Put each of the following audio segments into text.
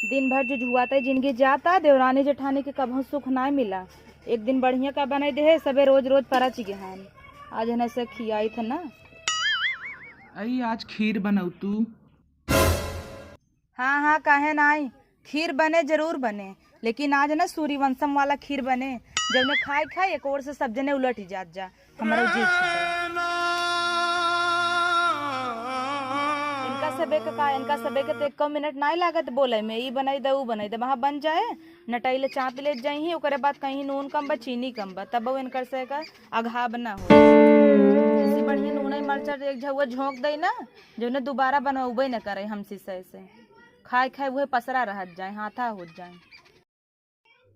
दिन भर जो जुआता जिंदगी जाता देवरानी जेठानी के कभू सुख ना मिला। एक दिन बढ़िया का बने दे सबे रोज रोज परच गहन आज है से खियाई था ना। आई आज खीर बनाऊ तू। हाँ हाँ काहे नाई, खीर बने जरूर बने, लेकिन आज ना सूर्यवंशम वाला खीर बने जब ने खाए खाए एक और से सब जने उलट ही जात जा हमारा जीत इनका सबे के तो 1 मिनट नहीं लागत बोले में ई बनाई दे ऊ बनाई दे वहाँ बन जाए नटाइले चाँप ले जाही ओकरे बाद कहीं नून कम बा चीनी कम बा तब इनकर से का अघा बना हो ऐसी बढ़िया नून मरचा एक झुआ झोंक दे ना जो ने दोबारा बनौबे न करे हमसी से खाए खाए वह पसरा रह जाए हाथा हो जाए।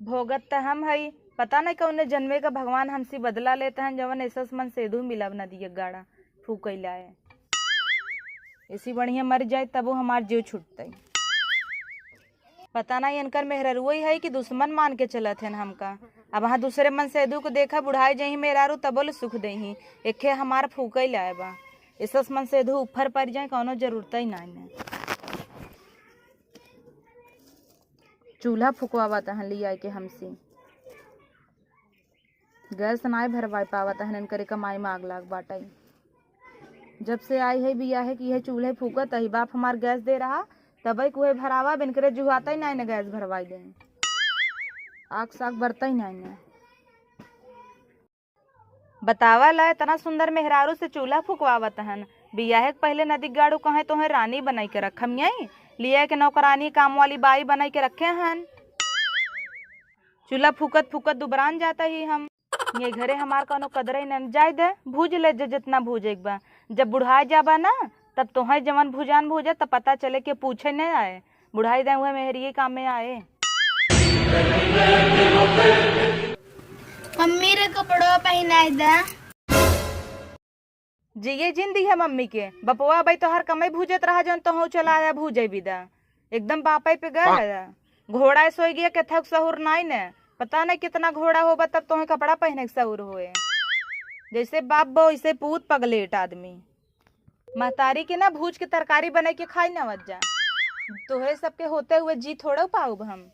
भोगत त हम हई पता नहीं कौन जन्मे का भगवान हमसे बदला लेते हैं जवन ऐसा मन सेधु मिला नदी गाड़ा फूक लाए ऐसी बढ़िया मर जाए तब वो हमार जीव छूटते। पता नहीं इनकर मेहररुआ ही है कि दुश्मन मान के चलत है हमका। अब वहाँ दूसरे मन सेधु को देखा बुढ़ाई जही मेहरारू तबोल सुख दही एके हमार फूक लाए बा ऐसा मन सेधु ऊपर पड़ जाए कौनो जरूरत ही नहीं। चूल्हा फुकवावा तहन लिया के हमसे गैस नाई भरवा पावा तहन इनकर कमाई में आग लाग बाटाई। जब से आई है बिया है कि यह चूल्हे फूकत ही बाप हमार गैस दे रहा तब कुहे भरावा बिनकरे जुहाता ही नहीं गैस भरवाई दे आग साग बरता ही नहीं। बतावा ला इतना सुंदर मेहरारू से चूल्हा फुकवावा तहन बिया है पहले नदी गाड़ू कहे तो है रानी बनाई के रखम यही लिया के नौकरानी काम वाली बाई बनाई के रखे हन। चूल्हा फूकत फूकत दुबरान जाता ही हम ये घरे हमार कौनो कदर ही न जाय दे भूज ले जितना भूजे बा जब बुढ़ाई जाबा ना तब तोहर जवन भुजान भूजे तब पता चले कि पूछे नहीं आए बुढ़ाई दे हुए मेहरी काम में आए। मम्मी रे कपड़ो पहनाई दे जी ये जिंदी है मम्मी के बपुआ भाई तो हर कमाई भूजत रहा जन तो हो चला आया भूजे विदा एकदम बापे पे गया घोड़ा सोई गया के थक सहूर नहीं ने पता नहीं कितना घोड़ा होगा तब तो कपड़ा पहने के सहूर हुए जैसे बाप बो इसे पूत पगलेट आदमी महतारी के ना भूज के तरकारी बना के खाई ना वज्जा तो है सबके होते हुए जी थोड़ा पाऊ हम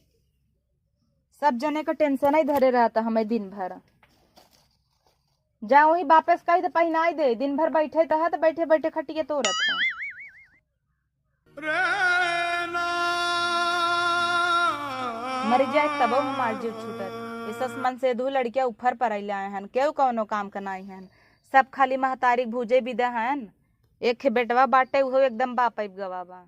सब जने का टेंशन ही धरे रहता हमें दिन भर जा वही वापस कही तो पहनाई दे दिन भर बैठे तो बैठे बैठे खटिए तो रखा मर जाए तब हमार जीव छूटत इस मन से दू लड़कियां ऊपर पर आए हन केहू कौनो काम कनाई हन सब खाली महतारी भूजे विदा हन एक बेटवा बाटे वो एकदम बाप गवाबा।